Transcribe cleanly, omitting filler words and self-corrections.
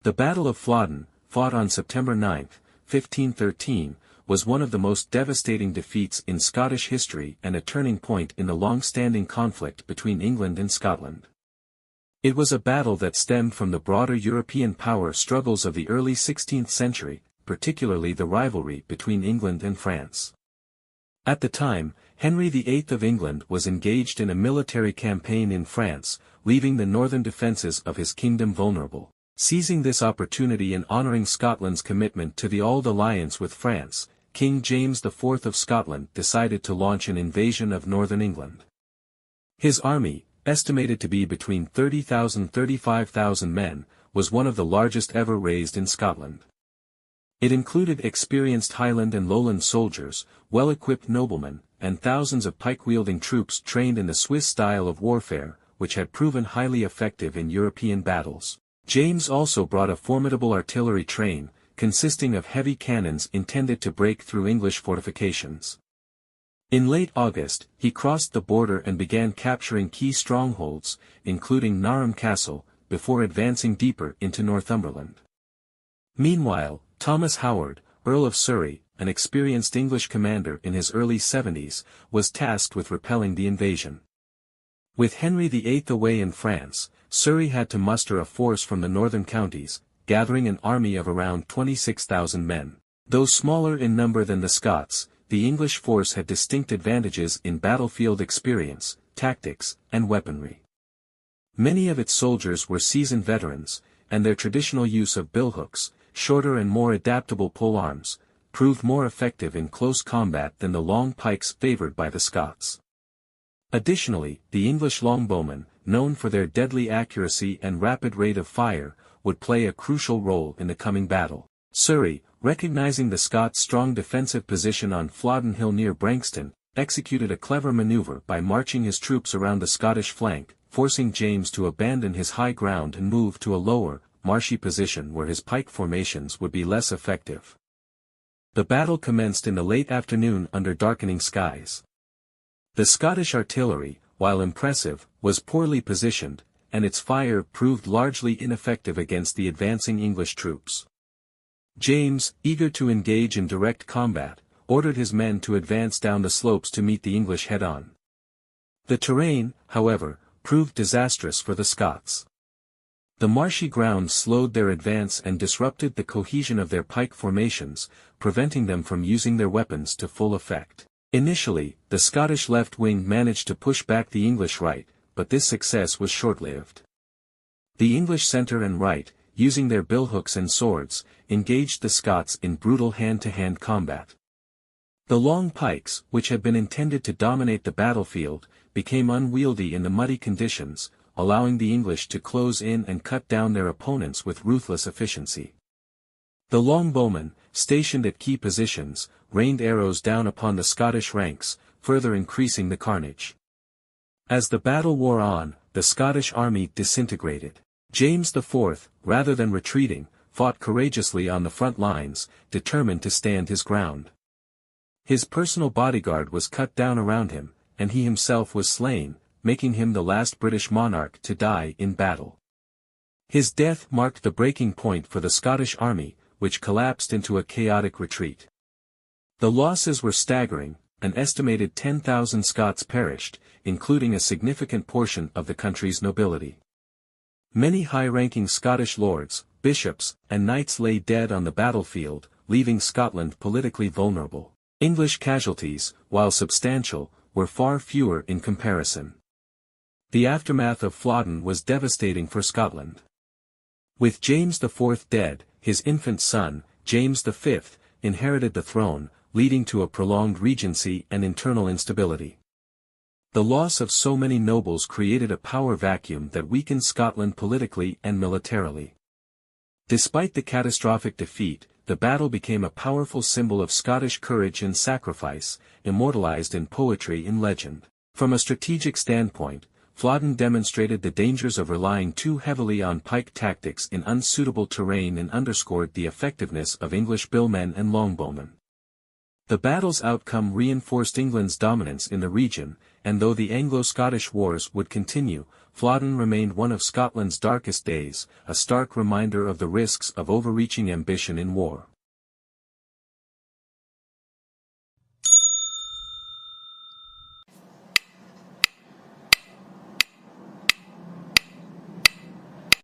The Battle of Flodden, fought on September 9, 1513, was one of the most devastating defeats in Scottish history and a turning point in the long-standing conflict between England and Scotland. It was a battle that stemmed from the broader European power struggles of the early 16th century, particularly the rivalry between England and France. At the time, Henry VIII of England was engaged in a military campaign in France, leaving the northern defences of his kingdom vulnerable. Seizing this opportunity and honouring Scotland's commitment to the Auld Alliance with France, King James IV of Scotland decided to launch an invasion of northern England. His army, estimated to be between 30,000 and 35,000 men, was one of the largest ever raised in Scotland. It included experienced Highland and Lowland soldiers, well-equipped noblemen, and thousands of pike-wielding troops trained in the Swiss style of warfare, which had proven highly effective in European battles. James also brought a formidable artillery train, consisting of heavy cannons intended to break through English fortifications. In late August, he crossed the border and began capturing key strongholds, including Nareham Castle, before advancing deeper into Northumberland. Meanwhile, Thomas Howard, Earl of Surrey, an experienced English commander in his early 70s, was tasked with repelling the invasion. With Henry VIII away in France, Surrey had to muster a force from the northern counties, gathering an army of around 26,000 men. Though smaller in number than the Scots, the English force had distinct advantages in battlefield experience, tactics, and weaponry. Many of its soldiers were seasoned veterans, and their traditional use of billhooks, shorter and more adaptable polearms, proved more effective in close combat than the long pikes favoured by the Scots. Additionally, the English longbowmen, known for their deadly accuracy and rapid rate of fire, would play a crucial role in the coming battle. Surrey, recognizing the Scots' strong defensive position on Flodden Hill near Branxton, executed a clever maneuver by marching his troops around the Scottish flank, forcing James to abandon his high ground and move to a lower, marshy position where his pike formations would be less effective. The battle commenced in the late afternoon under darkening skies. The Scottish artillery, while impressive, was poorly positioned, and its fire proved largely ineffective against the advancing English troops. James, eager to engage in direct combat, ordered his men to advance down the slopes to meet the English head-on. The terrain, however, proved disastrous for the Scots. The marshy ground slowed their advance and disrupted the cohesion of their pike formations, preventing them from using their weapons to full effect. Initially, the Scottish left wing managed to push back the English right, but this success was short-lived. The English centre and right, using their billhooks and swords, engaged the Scots in brutal hand-to-hand combat. The long pikes, which had been intended to dominate the battlefield, became unwieldy in the muddy conditions, allowing the English to close in and cut down their opponents with ruthless efficiency. The longbowmen, stationed at key positions, rained arrows down upon the Scottish ranks, further increasing the carnage. As the battle wore on, the Scottish army disintegrated. James IV, rather than retreating, fought courageously on the front lines, determined to stand his ground. His personal bodyguard was cut down around him, and he himself was slain, making him the last British monarch to die in battle. His death marked the breaking point for the Scottish army, which collapsed into a chaotic retreat. The losses were staggering, an estimated 10,000 Scots perished, including a significant portion of the country's nobility. Many high-ranking Scottish lords, bishops, and knights lay dead on the battlefield, leaving Scotland politically vulnerable. English casualties, while substantial, were far fewer in comparison. The aftermath of Flodden was devastating for Scotland. With James IV dead, his infant son, James V, inherited the throne, leading to a prolonged regency and internal instability. The loss of so many nobles created a power vacuum that weakened Scotland politically and militarily. Despite the catastrophic defeat, the battle became a powerful symbol of Scottish courage and sacrifice, immortalized in poetry and legend. From a strategic standpoint, Flodden demonstrated the dangers of relying too heavily on pike tactics in unsuitable terrain and underscored the effectiveness of English billmen and longbowmen. The battle's outcome reinforced England's dominance in the region, and though the Anglo-Scottish wars would continue, Flodden remained one of Scotland's darkest days, a stark reminder of the risks of overreaching ambition in war.